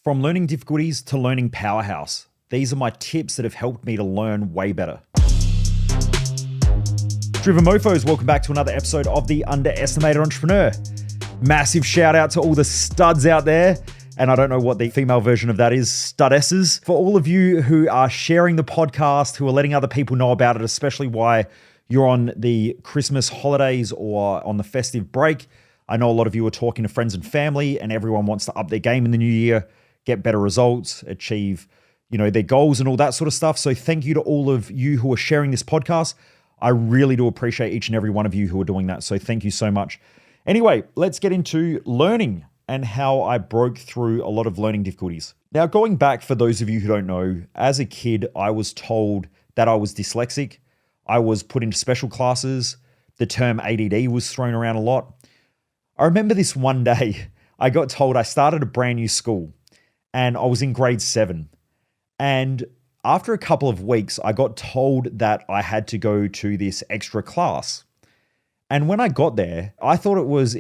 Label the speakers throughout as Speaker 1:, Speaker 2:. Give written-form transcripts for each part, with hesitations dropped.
Speaker 1: From learning difficulties to learning powerhouse, these are my tips that have helped me to learn way better. Driven Mofos, welcome back to another episode of The Underestimated Entrepreneur. Massive shout out to all the studs out there. And I don't know what the female version of that is, studesses. For all of you who are sharing the podcast, who are letting other people know about it, especially while you're on the Christmas holidays or on the festive break. I know a lot of you are talking to friends and family and everyone wants to up their game in the new year, get better results, achieve, their goals and all that sort of stuff. So thank you to all of you who are sharing this podcast. I really do appreciate each and every one of you who are doing that. So thank you so much. Anyway, let's get into learning and how I broke through a lot of learning difficulties. Now, going back for those of you who don't know, as a kid, I was told that I was dyslexic. I was put into special classes. The term ADD was thrown around a lot. I remember this one day, I got told I started a brand new school and I was in grade 7. And after a couple of weeks, I got told that I had to go to this extra class. And when I got there, I thought it was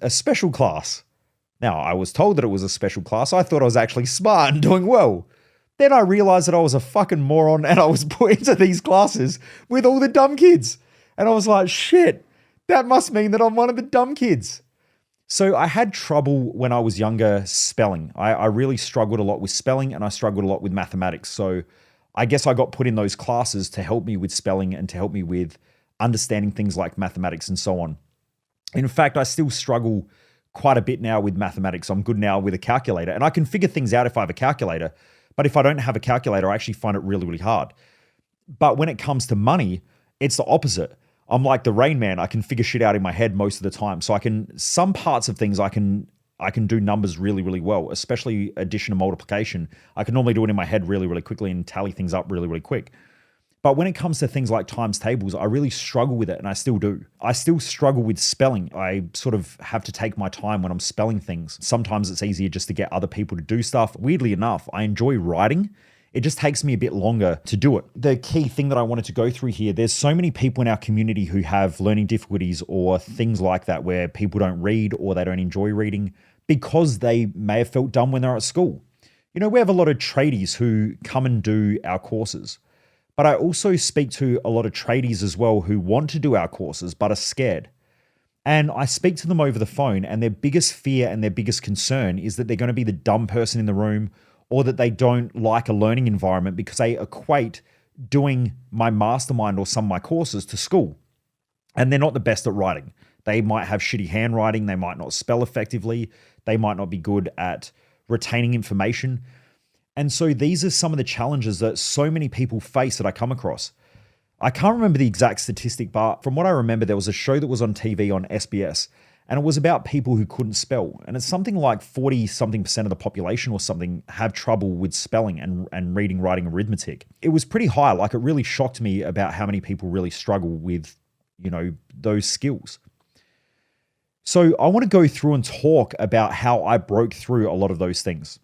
Speaker 1: a special class. Now, I was told that it was a special class. I thought I was actually smart and doing well. Then I realized that I was a fucking moron and I was put into these classes with all the dumb kids. And I was like, shit, that must mean that I'm one of the dumb kids. So I had trouble when I was younger spelling. I really struggled a lot with spelling and I struggled a lot with mathematics. So I guess I got put in those classes to help me with spelling and to help me with understanding things like mathematics and so on. In fact, I still struggle quite a bit now with mathematics. I'm good now with a calculator and I can figure things out if I have a calculator. But if I don't have a calculator, I actually find it really, really hard. But when it comes to money, it's the opposite. I'm like the Rain Man. I can figure shit out in my head most of the time. So some parts of things I can do numbers really, really well, especially addition and multiplication. I can normally do it in my head really, really quickly and tally things up really, really quick. But when it comes to things like times tables, I really struggle with it and I still do. I still struggle with spelling. I sort of have to take my time when I'm spelling things. Sometimes it's easier just to get other people to do stuff. Weirdly enough, I enjoy writing. It just takes me a bit longer to do it. The key thing that I wanted to go through here, there's so many people in our community who have learning difficulties or things like that where people don't read or they don't enjoy reading because they may have felt dumb when they're at school. We have a lot of tradies who come and do our courses. But I also speak to a lot of tradies as well who want to do our courses but are scared. And I speak to them over the phone and their biggest fear and their biggest concern is that they're going to be the dumb person in the room or that they don't like a learning environment because they equate doing my mastermind or some of my courses to school. And they're not the best at writing. They might have shitty handwriting. They might not spell effectively. They might not be good at retaining information. And so these are some of the challenges that so many people face that I come across. I can't remember the exact statistic, but from what I remember, there was a show that was on TV on SBS, and it was about people who couldn't spell. And it's something like 40-something% of the population or something have trouble with spelling and reading, writing, arithmetic. It was pretty high. Like, it really shocked me about how many people really struggle with, those skills. So I want to go through and talk about how I broke through a lot of those things.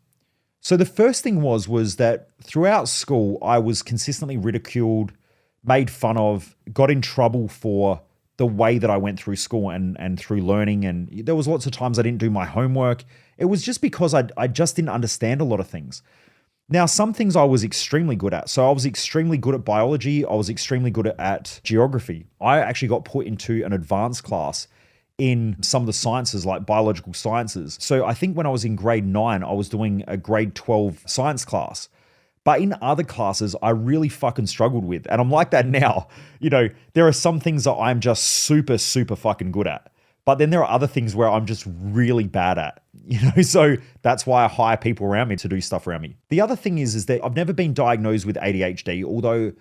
Speaker 1: So the first thing was that throughout school, I was consistently ridiculed, made fun of, got in trouble for the way that I went through school and through learning. And there was lots of times I didn't do my homework. It was just because I just didn't understand a lot of things. Now, some things I was extremely good at. So I was extremely good at biology. I was extremely good at geography. I actually got put into an advanced class in some of the sciences like biological sciences. So I think when I was in grade 9, I was doing a grade 12 science class. But in other classes, I really fucking struggled with. And I'm like that now. There are some things that I'm just super, super fucking good at. But then there are other things where I'm just really bad at, so that's why I hire people around me to do stuff around me. The other thing is that I've never been diagnosed with ADHD, although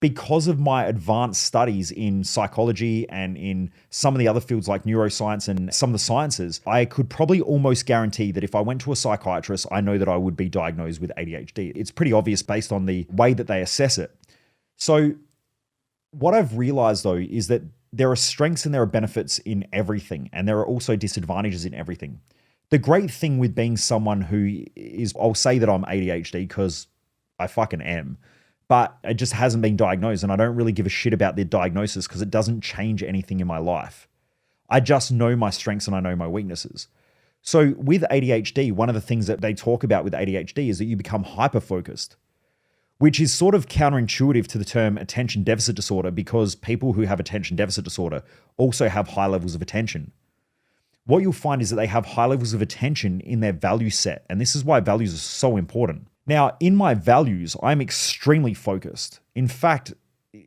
Speaker 1: because of my advanced studies in psychology and in some of the other fields like neuroscience and some of the sciences, I could probably almost guarantee that if I went to a psychiatrist, I know that I would be diagnosed with ADHD. It's pretty obvious based on the way that they assess it. So what I've realized though is that there are strengths and there are benefits in everything, and there are also disadvantages in everything. The great thing with being someone who is, I'll say that I'm ADHD because I fucking am, but it just hasn't been diagnosed, and I don't really give a shit about the diagnosis because it doesn't change anything in my life. I just know my strengths and I know my weaknesses. So with ADHD, one of the things that they talk about with ADHD is that you become hyper-focused, which is sort of counterintuitive to the term attention deficit disorder, because people who have attention deficit disorder also have high levels of attention. What you'll find is that they have high levels of attention in their value set, and this is why values are so important. Now, in my values, I'm extremely focused. In fact,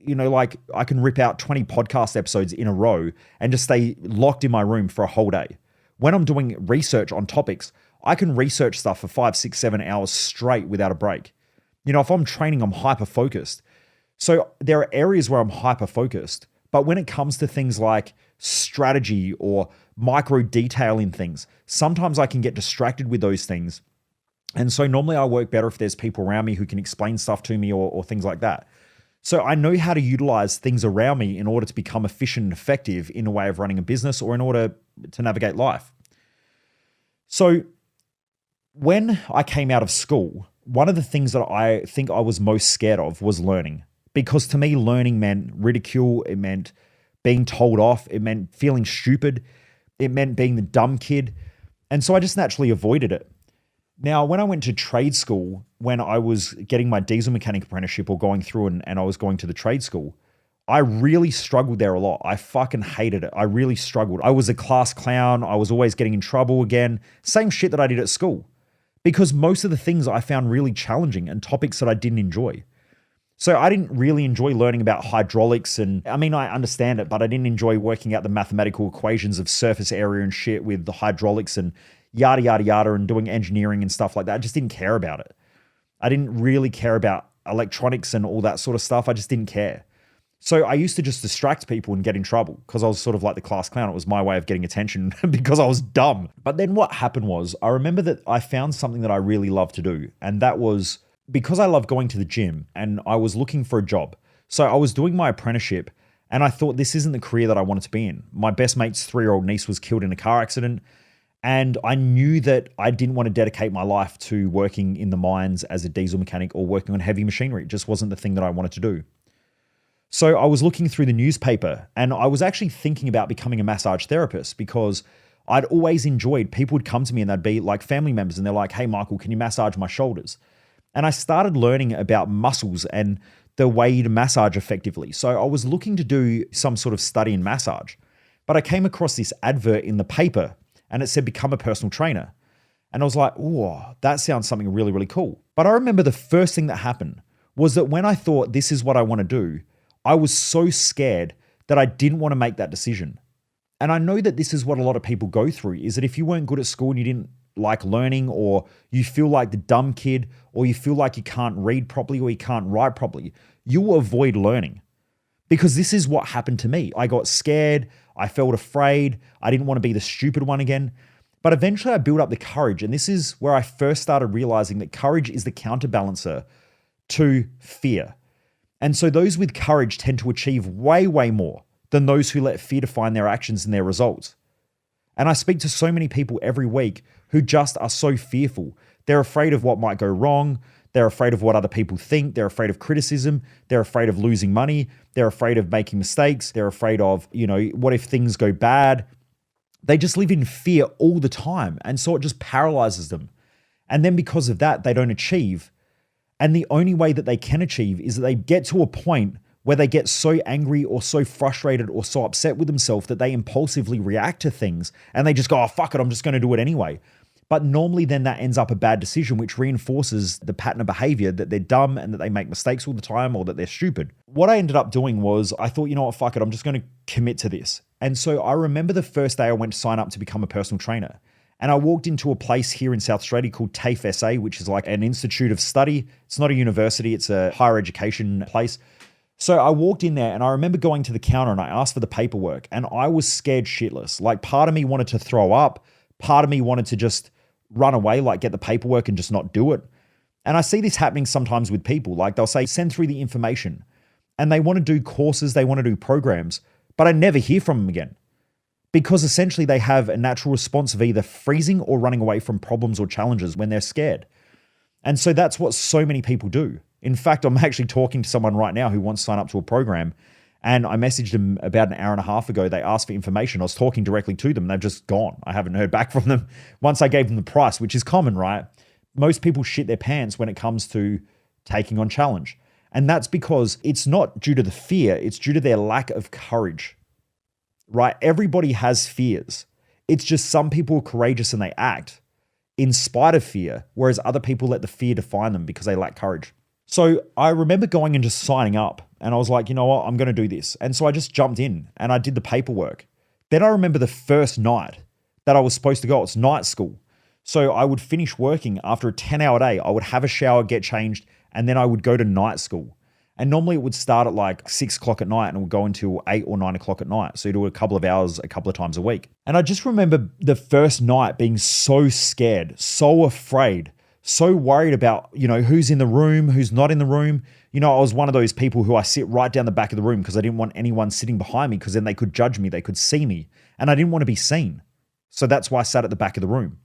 Speaker 1: like I can rip out 20 podcast episodes in a row and just stay locked in my room for a whole day. When I'm doing research on topics, I can research stuff for 5, 6, 7 hours straight without a break. If I'm training, I'm hyper-focused. So there are areas where I'm hyper-focused, but when it comes to things like strategy or micro detail in things, sometimes I can get distracted with those things. And so normally I work better if there's people around me who can explain stuff to me or things like that. So I know how to utilize things around me in order to become efficient and effective in a way of running a business or in order to navigate life. So when I came out of school, one of the things that I think I was most scared of was learning. Because to me, learning meant ridicule, it meant being told off, it meant feeling stupid, it meant being the dumb kid. And so I just naturally avoided it. Now, when I went to trade school, when I was getting my diesel mechanic apprenticeship or going through and I was going to the trade school, I really struggled there a lot. I fucking hated it. I really struggled. I was a class clown. I was always getting in trouble again. Same shit that I did at school. Because most of the things I found really challenging and topics that I didn't enjoy. So I didn't really enjoy learning about hydraulics I understand it, but I didn't enjoy working out the mathematical equations of surface area and shit with the hydraulics and yada, yada, yada, and doing engineering and stuff like that. I just didn't care about it. I didn't really care about electronics and all that sort of stuff. I just didn't care. So I used to just distract people and get in trouble because I was sort of like the class clown. It was my way of getting attention because I was dumb. But then what happened was I remember that I found something that I really loved to do. And that was because I love going to the gym and I was looking for a job. So I was doing my apprenticeship and I thought this isn't the career that I wanted to be in. My best mate's 3-year-old niece was killed in a car accident. And I knew that I didn't want to dedicate my life to working in the mines as a diesel mechanic or working on heavy machinery. It just wasn't the thing that I wanted to do. So I was looking through the newspaper and I was actually thinking about becoming a massage therapist because I'd always enjoyed, people would come to me and they'd be like family members and they're like, hey, Michael, can you massage my shoulders? And I started learning about muscles and the way to massage effectively. So I was looking to do some sort of study in massage, but I came across this advert in the paper and it said, become a personal trainer. And I was like, oh, that sounds something really, really cool. But I remember the first thing that happened was that when I thought this is what I want to do, I was so scared that I didn't want to make that decision. And I know that this is what a lot of people go through, is that if you weren't good at school and you didn't like learning, or you feel like the dumb kid, or you feel like you can't read properly or you can't write properly, you will avoid learning. Because this is what happened to me. I got scared. I felt afraid. I didn't want to be the stupid one again. But eventually I built up the courage. And this is where I first started realizing that courage is the counterbalancer to fear. And so those with courage tend to achieve way, way more than those who let fear define their actions and their results. And I speak to so many people every week who just are so fearful. They're afraid of what might go wrong. They're afraid of what other people think. They're afraid of criticism. They're afraid of losing money. They're afraid of making mistakes. They're afraid of, what if things go bad? They just live in fear all the time. And so it just paralyzes them. And then because of that, they don't achieve. And the only way that they can achieve is that they get to a point where they get so angry or so frustrated or so upset with themselves that they impulsively react to things and they just go, oh, fuck it, I'm just going to do it anyway. But normally then that ends up a bad decision, which reinforces the pattern of behavior that they're dumb and that they make mistakes all the time or that they're stupid. What I ended up doing was I thought, you know what, fuck it, I'm just going to commit to this. And so I remember the first day I went to sign up to become a personal trainer. And I walked into a place here in South Australia called TAFE SA, which is like an institute of study. It's not a university, it's a higher education place. So I walked in there and I remember going to the counter and I asked for the paperwork and I was scared shitless. Like part of me wanted to throw up, part of me wanted to just run away, like get the paperwork and just not do it. And I see this happening sometimes with people. Like they'll say, send through the information and they want to do courses, they want to do programs, but I never hear from them again. Because essentially they have a natural response of either freezing or running away from problems or challenges when they're scared. And so that's what so many people do. In fact, I'm actually talking to someone right now who wants to sign up to a program And I messaged them about an hour and a half ago. They asked for information. I was talking directly to them. They've just gone. I haven't heard back from them once I gave them the price, which is common, right? Most people shit their pants when it comes to taking on challenge. And that's because it's not due to the fear, it's due to their lack of courage, right? Everybody has fears. It's just some people are courageous and they act in spite of fear, whereas other people let the fear define them because they lack courage. So I remember going and just signing up, and I was like, you know what, I'm going to do this. And so I just jumped in and I did the paperwork. Then I remember the first night that I was supposed to go. It's night school. So I would finish working after a 10-hour day. I would have a shower, get changed, and then I would go to night school. And normally it would start at like 6 o'clock at night and it would go until 8 or 9 o'clock at night. So you do a couple of hours a couple of times a week. And I just remember the first night being so scared, so afraid, so worried about, who's in the room, who's not in the room. I was one of those people who I sit right down the back of the room because I didn't want anyone sitting behind me because then they could judge me, they could see me, and I didn't want to be seen. So that's why I sat at the back of the room.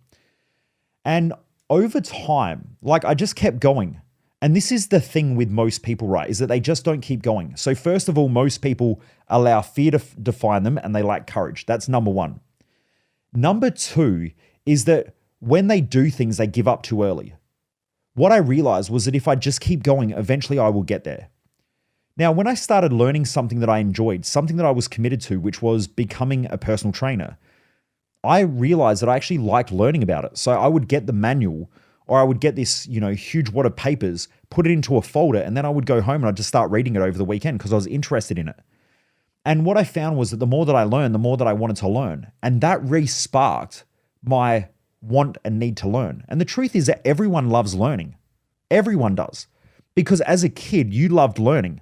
Speaker 1: And over time, I just kept going. And this is the thing with most people, right, is that they just don't keep going. So first of all, most people allow fear to define them and they lack courage. That's number one. Number two is that when they do things, they give up too early. What I realized was that if I just keep going, eventually I will get there. Now, when I started learning something that I enjoyed, something that I was committed to, which was becoming a personal trainer, I realized that I actually liked learning about it. So I would get the manual, or I would get this, huge wad of papers, put it into a folder, and then I would go home and I'd just start reading it over the weekend because I was interested in it. And what I found was that the more that I learned, the more that I wanted to learn. And that re-sparked my want and need to learn. And the truth is that everyone loves learning. Everyone does. Because as a kid, you loved learning.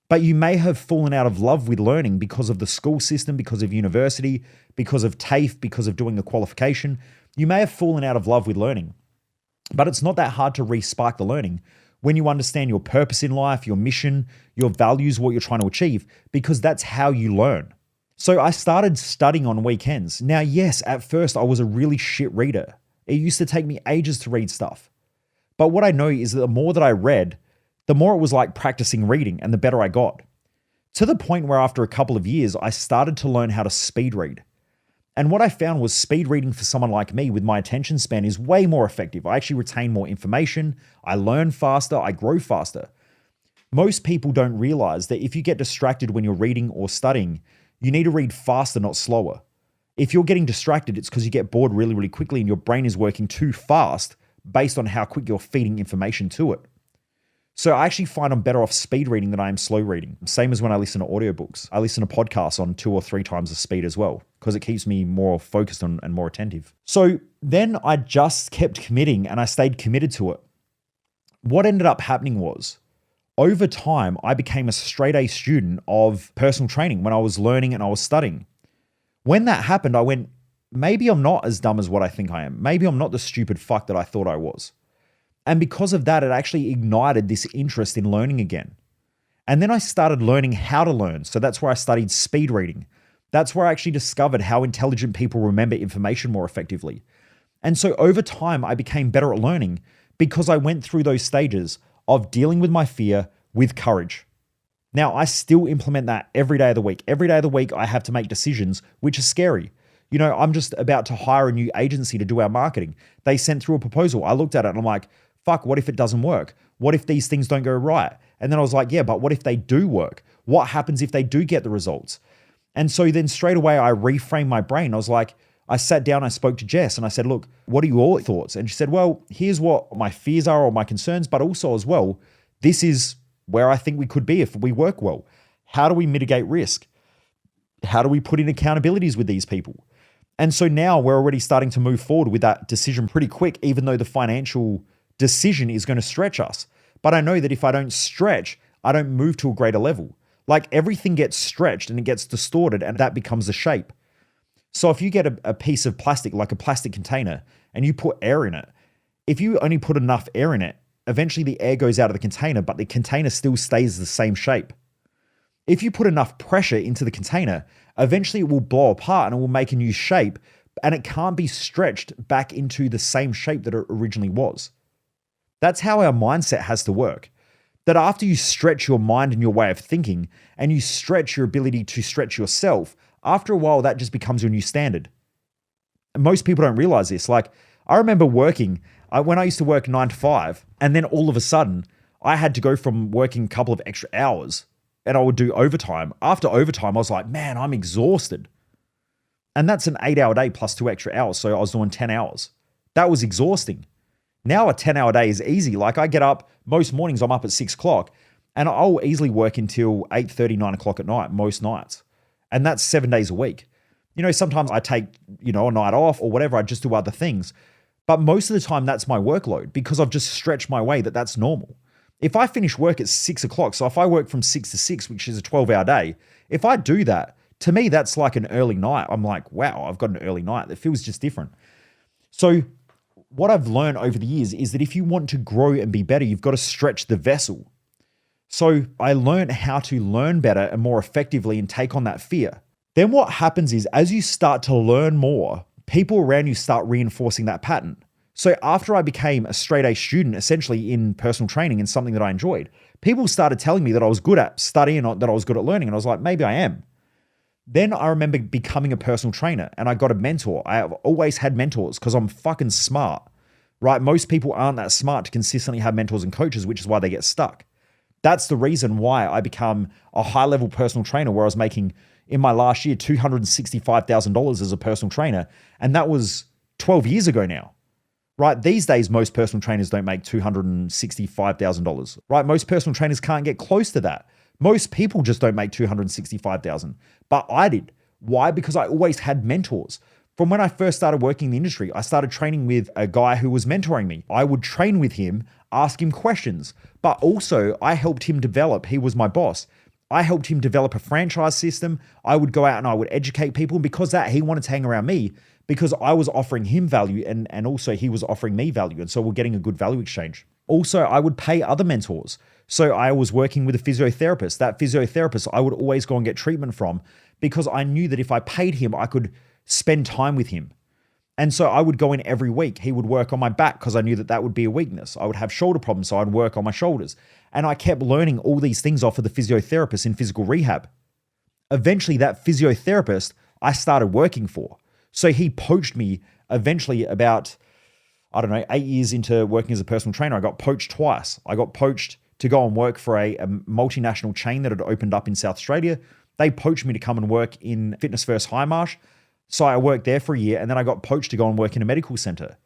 Speaker 1: But you may have fallen out of love with learning because of the school system, because of university, because of TAFE, because of doing a qualification. You may have fallen out of love with learning. But it's not that hard to re-spark the learning when you understand your purpose in life, your mission, your values, what you're trying to achieve, because that's how you learn. So I started studying on weekends. Now, yes, at first I was a really shit reader. It used to take me ages to read stuff. But what I know is that the more that I read, the more it was like practicing reading and the better I got. To the point where after a couple of years, I started to learn how to speed read. And what I found was speed reading for someone like me with my attention span is way more effective. I actually retain more information, I learn faster, I grow faster. Most people don't realize that if you get distracted when you're reading or studying, you need to read faster, not slower. If you're getting distracted, it's because you get bored really, really quickly and your brain is working too fast based on how quick you're feeding information to it. So I actually find I'm better off speed reading than I am slow reading. Same as when I listen to audiobooks. I listen to podcasts on 2 or 3 times the speed as well because it keeps me more focused and more attentive. So then I just kept committing and I stayed committed to it. What ended up happening was, over time, I became a straight A student of personal training when I was learning and I was studying. When that happened, I went, maybe I'm not as dumb as what I think I am. Maybe I'm not the stupid fuck that I thought I was. And because of that, it actually ignited this interest in learning again. And then I started learning how to learn. So that's where I studied speed reading. That's where I actually discovered how intelligent people remember information more effectively. And so over time, I became better at learning because I went through those stages of dealing with my fear with courage. Now, I still implement that every day of the week. Every day of the week, I have to make decisions, which is scary. I'm just about to hire a new agency to do our marketing. They sent through a proposal. I looked at it and I'm like, fuck, what if it doesn't work? What if these things don't go right? And then I was like, yeah, but what if they do work? What happens if they do get the results? And so then straight away, I reframed my brain. I was like, I sat down, I spoke to Jess and I said, look, what are your thoughts? And she said, well, here's what my fears are or my concerns, but also as well, this is where I think we could be if we work well. How do we mitigate risk? How do we put in accountabilities with these people? And so now we're already starting to move forward with that decision pretty quick, even though the financial decision is going to stretch us. But I know that if I don't stretch, I don't move to a greater level. Like everything gets stretched and it gets distorted and that becomes the shape. So if you get a piece of plastic, like a plastic container, and you put air in it, if you only put enough air in it, eventually the air goes out of the container, but the container still stays the same shape. If you put enough pressure into the container, eventually it will blow apart and it will make a new shape, and it can't be stretched back into the same shape that it originally was. That's how our mindset has to work. that after you stretch your mind and your way of thinking and you stretch your ability to stretch yourself, after a while, that just becomes your new standard. And most people don't realize this. Like, I remember working, when I used to work 9 to 5, and then all of a sudden, I had to go from working a couple of extra hours and I would do overtime. After overtime, I was like, man, I'm exhausted. And that's an 8-hour day plus 2 extra hours. So I was doing 10 hours. That was exhausting. Now a 10-hour day is easy. Like, I get up, most mornings I'm up at 6 o'clock and I'll easily work until 8:30, 9 o'clock at night, most nights. And that's 7 days a week. Sometimes I take, a night off or whatever. I just do other things. But most of the time that's my workload because I've just stretched my way that's normal. If I finish work at 6 o'clock, so if I work from 6 to 6, which is a 12-hour day, if I do that, to me, that's like an early night. I'm like, wow, I've got an early night. It feels just different. So what I've learned over the years is that if you want to grow and be better, you've got to stretch the vessel. So I learned how to learn better and more effectively and take on that fear. Then what happens is as you start to learn more, people around you start reinforcing that pattern. So after I became a straight A student, essentially in personal training and something that I enjoyed, people started telling me that I was good at studying or that I was good at learning. And I was like, maybe I am. Then I remember becoming a personal trainer and I got a mentor. I have always had mentors because I'm fucking smart, right? Most people aren't that smart to consistently have mentors and coaches, which is why they get stuck. That's the reason why I become a high-level personal trainer where I was making, in my last year, $265,000 as a personal trainer. And that was 12 years ago now, right? These days, most personal trainers don't make $265,000, right? Most personal trainers can't get close to that. Most people just don't make $265,000, but I did. Why? Because I always had mentors. From when I first started working in the industry, I started training with a guy who was mentoring me. I would train with him, ask him questions, but also I helped him develop. He was my boss. I helped him develop a franchise system. I would go out and I would educate people. And because of that, he wanted to hang around me because I was offering him value and also he was offering me value. And so we're getting a good value exchange. Also, I would pay other mentors. So I was working with a physiotherapist. That physiotherapist, I would always go and get treatment from because I knew that if I paid him, I could spend time with him. And so I would go in every week. He would work on my back because I knew that that would be a weakness. I would have shoulder problems, so I'd work on my shoulders. And I kept learning all these things off of the physiotherapist in physical rehab. Eventually, that physiotherapist I started working for. So he poached me eventually about, 8 years into working as a personal trainer. I got poached twice. I got poached to go and work for a multinational chain that had opened up in South Australia. They poached me to come and work in Fitness First Highmarsh. So I worked there for a year and then I got poached to go and work in a medical center.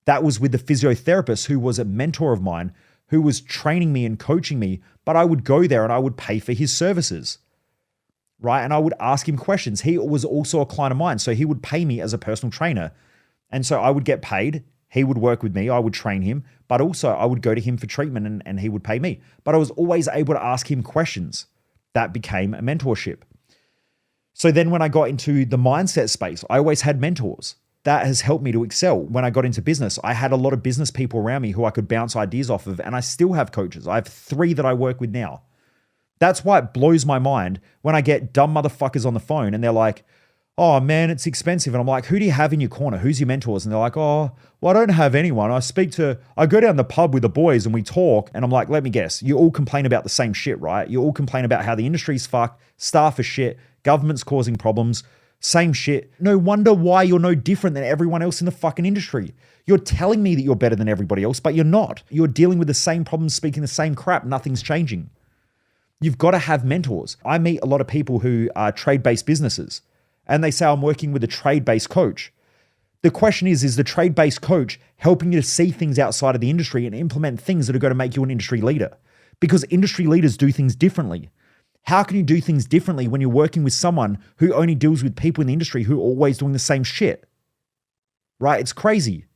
Speaker 1: That was with the physiotherapist who was a mentor of mine, who was training me and coaching me, but I would go there and I would pay for his services, right? And I would ask him questions. He was also a client of mine, so he would pay me as a personal trainer. And so I would get paid. He would work with me. I would train him, but also I would go to him for treatment and he would pay me. But I was always able to ask him questions. That became a mentorship. So then when I got into the mindset space, I always had mentors. That has helped me to excel. When I got into business, I had a lot of business people around me who I could bounce ideas off of, and I still have coaches. I have 3 that I work with now. That's why it blows my mind when I get dumb motherfuckers on the phone and they're like, oh man, it's expensive. And I'm like, who do you have in your corner? Who's your mentors? And they're like, oh, well, I don't have anyone. I go down the pub with the boys and we talk. And I'm like, let me guess. You all complain about the same shit, right? You all complain about how the industry's fucked, staff are shit, government's causing problems, same shit. No wonder why you're no different than everyone else in the fucking industry. You're telling me that you're better than everybody else, but you're not. You're dealing with the same problems, speaking the same crap. Nothing's changing. You've got to have mentors. I meet a lot of people who are trade-based businesses and they say, I'm working with a trade-based coach. The question is the trade-based coach helping you to see things outside of the industry and implement things that are going to make you an industry leader? Because industry leaders do things differently. How can you do things differently when you're working with someone who only deals with people in the industry who are always doing the same shit? Right? It's crazy.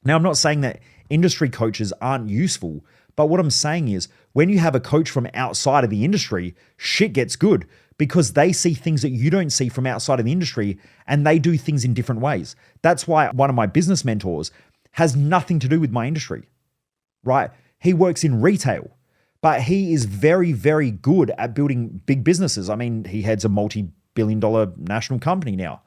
Speaker 1: Now, I'm not saying that industry coaches aren't useful, but what I'm saying is when you have a coach from outside of the industry, shit gets good because they see things that you don't see from outside of the industry and they do things in different ways. That's why one of my business mentors has nothing to do with my industry, right? He works in retail, but he is very, very good at building big businesses. I mean, he heads a multi-billion-dollar national company now.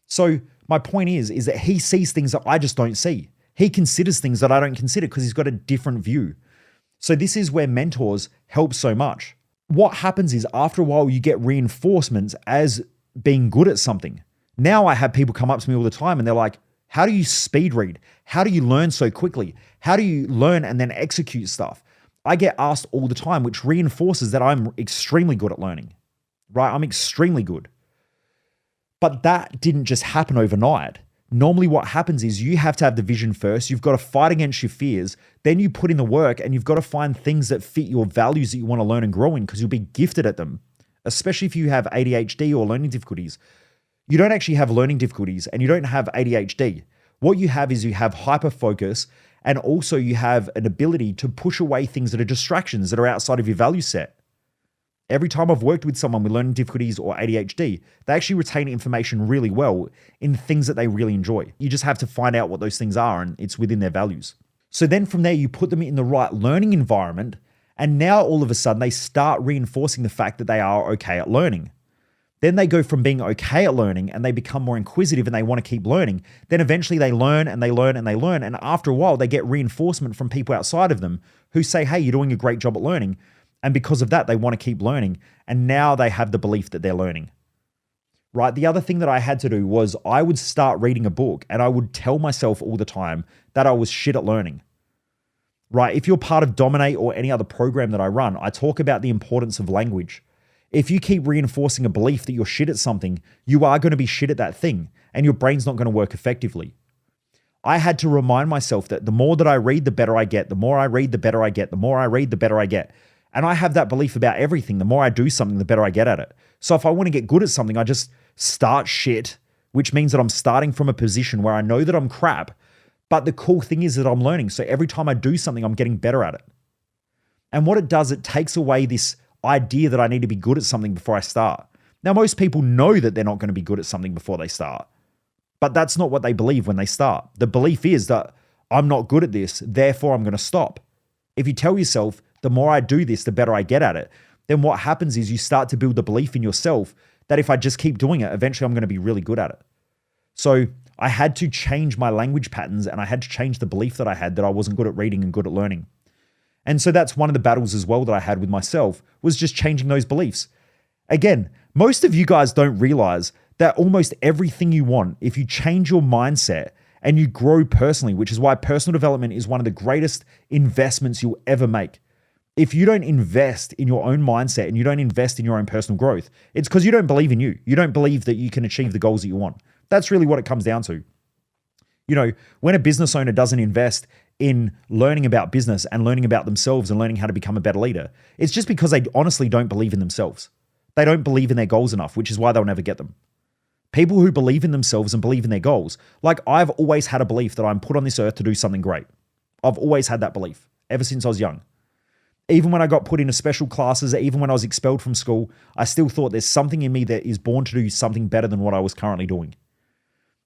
Speaker 1: So my point is that he sees things that I just don't see. He considers things that I don't consider because he's got a different view. So this is where mentors help so much. What happens is after a while, you get reinforcements as being good at something. Now I have people come up to me all the time and they're like, how do you speed read? How do you learn so quickly? How do you learn and then execute stuff? I get asked all the time, which reinforces that I'm extremely good at learning, right? I'm extremely good. But that didn't just happen overnight. Normally what happens is you have to have the vision first. You've got to fight against your fears. Then you put in the work and you've got to find things that fit your values that you want to learn and grow in, because you'll be gifted at them, especially if you have ADHD or learning difficulties. You don't actually have learning difficulties and you don't have ADHD. What you have is you have hyper focus, and also you have an ability to push away things that are distractions that are outside of your value set. Every time I've worked with someone with learning difficulties or ADHD, they actually retain information really well in things that they really enjoy. You just have to find out what those things are, and it's within their values. So then from there, you put them in the right learning environment, and now all of a sudden they start reinforcing the fact that they are okay at learning. Then they go from being okay at learning and they become more inquisitive and they want to keep learning. Then eventually they learn and they learn and they learn. And after a while, they get reinforcement from people outside of them who say, hey, you're doing a great job at learning. And because of that, they want to keep learning. And now they have the belief that they're learning, right? The other thing that I had to do was I would start reading a book and I would tell myself all the time that I was shit at learning, right? If you're part of Dominate or any other program that I run, I talk about the importance of language. If you keep reinforcing a belief that you're shit at something, you are going to be shit at that thing and your brain's not going to work effectively. I had to remind myself that the more that I read, the better I get. The more I read, the better I get. The more I read, the better I get. And I have that belief about everything. The more I do something, the better I get at it. So if I want to get good at something, I just start shit, which means that I'm starting from a position where I know that I'm crap. But the cool thing is that I'm learning. So every time I do something, I'm getting better at it. And what it does, it takes away this idea that I need to be good at something before I start. Now, most people know that they're not going to be good at something before they start, but that's not what they believe when they start. The belief is that I'm not good at this, therefore I'm going to stop. If you tell yourself, the more I do this, the better I get at it, then what happens is you start to build the belief in yourself that if I just keep doing it, eventually I'm going to be really good at it. So I had to change my language patterns and I had to change the belief that I had that I wasn't good at reading and good at learning. And so that's one of the battles as well that I had with myself, was just changing those beliefs. Again, most of you guys don't realize that almost everything you want, if you change your mindset and you grow personally, which is why personal development is one of the greatest investments you'll ever make. If you don't invest in your own mindset and you don't invest in your own personal growth, it's because you don't believe in you. You don't believe that you can achieve the goals that you want. That's really what it comes down to. You know, when a business owner doesn't invest in learning about business and learning about themselves and learning how to become a better leader, it's just because they honestly don't believe in themselves. They don't believe in their goals enough, which is why they'll never get them. People who believe in themselves and believe in their goals, like I've always had a belief that I'm put on this earth to do something great. I've always had that belief ever since I was young. Even when I got put into special classes, even when I was expelled from school, I still thought there's something in me that is born to do something better than what I was currently doing.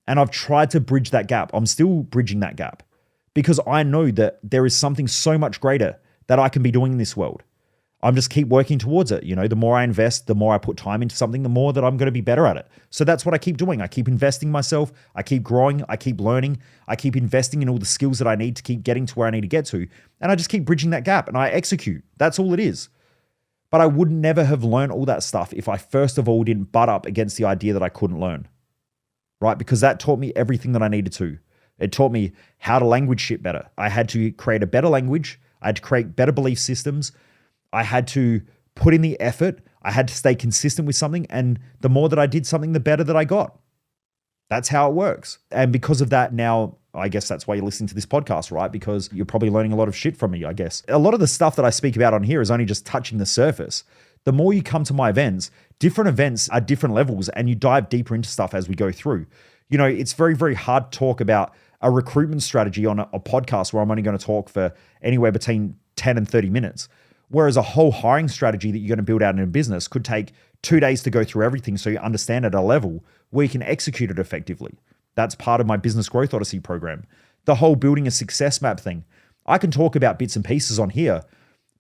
Speaker 1: And I've tried to bridge that gap. I'm still bridging that gap because I know that there is something so much greater that I can be doing in this world. I'm just keep working towards it. You know, the more I invest, the more I put time into something, the more that I'm going to be better at it. So that's what I keep doing. I keep investing in myself. I keep growing. I keep learning. I keep investing in all the skills that I need to keep getting to where I need to get to. And I just keep bridging that gap and I execute. That's all it is. But I would never have learned all that stuff if I first of all didn't butt up against the idea that I couldn't learn, right? Because that taught me everything that I needed to. It taught me how to language shit better. I had to create a better language. I had to create better belief systems. I had to put in the effort. I had to stay consistent with something. And the more that I did something, the better that I got. That's how it works. And because of that, now, I guess that's why you're listening to this podcast, right? Because you're probably learning a lot of shit from me, I guess. A lot of the stuff that I speak about on here is only just touching the surface. The more you come to my events, different events are different levels and you dive deeper into stuff as we go through. You know, it's very, very hard to talk about a recruitment strategy on a podcast where I'm only going to talk for anywhere between 10 and 30 minutes. Whereas a whole hiring strategy that you're going to build out in a business could take 2 days to go through everything so you understand at a level where you can execute it effectively. That's part of my Business Growth Odyssey program. The whole building a success map thing. I can talk about bits and pieces on here,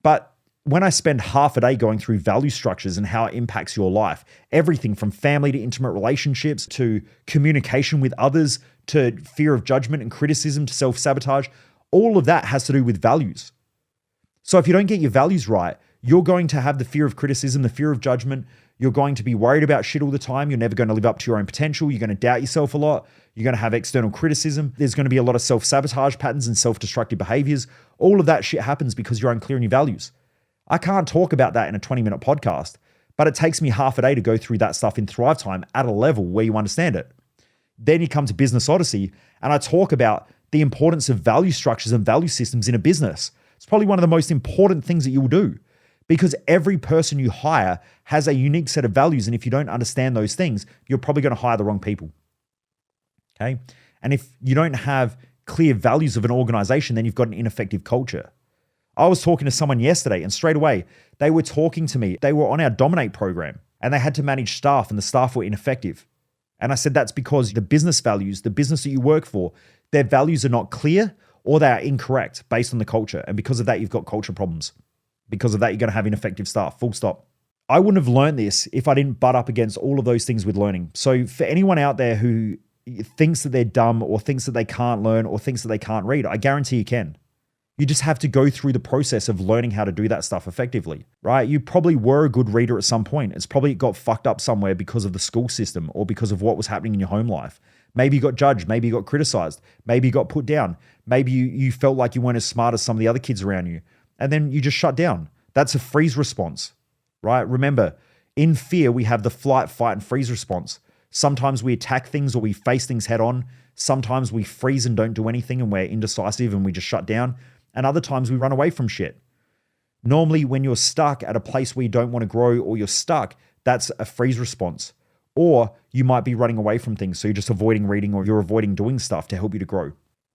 Speaker 1: but when I spend half a day going through value structures and how it impacts your life, everything from family to intimate relationships to communication with others to fear of judgment and criticism to self-sabotage, all of that has to do with values. So if you don't get your values right, you're going to have the fear of criticism, the fear of judgment. You're going to be worried about shit all the time. You're never going to live up to your own potential. You're going to doubt yourself a lot. You're going to have external criticism. There's going to be a lot of self-sabotage patterns and self-destructive behaviors. All of that shit happens because you're unclear on your values. I can't talk about that in a 20-minute podcast, but it takes me half a day to go through that stuff in Thrive Time at a level where you understand it. Then you come to Business Odyssey, and I talk about the importance of value structures and value systems in a business. It's probably one of the most important things that you will do, because every person you hire has a unique set of values. And if you don't understand those things, you're probably going to hire the wrong people. Okay. And if you don't have clear values of an organization, then you've got an ineffective culture. I was talking to someone yesterday, and straight away they were talking to me. They were on our Dominate program and they had to manage staff, and the staff were ineffective. And I said, that's because the business values, the business that you work for, their values are not clear or they are incorrect based on the culture. And because of that, you've got culture problems. Because of that, you're going to have ineffective staff, full stop. I wouldn't have learned this if I didn't butt up against all of those things with learning. So for anyone out there who thinks that they're dumb or thinks that they can't learn or thinks that they can't read, I guarantee you can. You just have to go through the process of learning how to do that stuff effectively, right? You probably were a good reader at some point. It's probably got fucked up somewhere because of the school system or because of what was happening in your home life. Maybe you got judged. Maybe you got criticized. Maybe you got put down. Maybe you felt like you weren't as smart as some of the other kids around you. And then you just shut down. That's a freeze response, right? Remember, in fear, we have the flight, fight, and freeze response. Sometimes we attack things or we face things head on. Sometimes we freeze and don't do anything and we're indecisive and we just shut down. And other times we run away from shit. Normally, when you're stuck at a place where you don't want to grow or you're stuck, that's a freeze response. Or you might be running away from things. So you're just avoiding reading or you're avoiding doing stuff to help you to grow.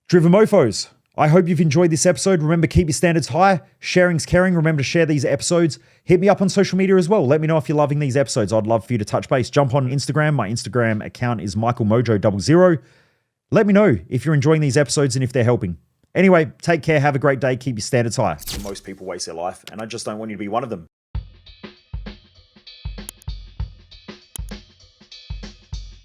Speaker 1: Driven Mofos, I hope you've enjoyed this episode. Remember, keep your standards high. Sharing's caring. Remember to share these episodes. Hit me up on social media as well. Let me know if you're loving these episodes. I'd love for you to touch base. Jump on Instagram. My Instagram account is MichaelMojo00. Let me know if you're enjoying these episodes and if they're helping. Anyway, take care. Have a great day. Keep your standards high. Most people waste their life, and I just don't want you to be one of them.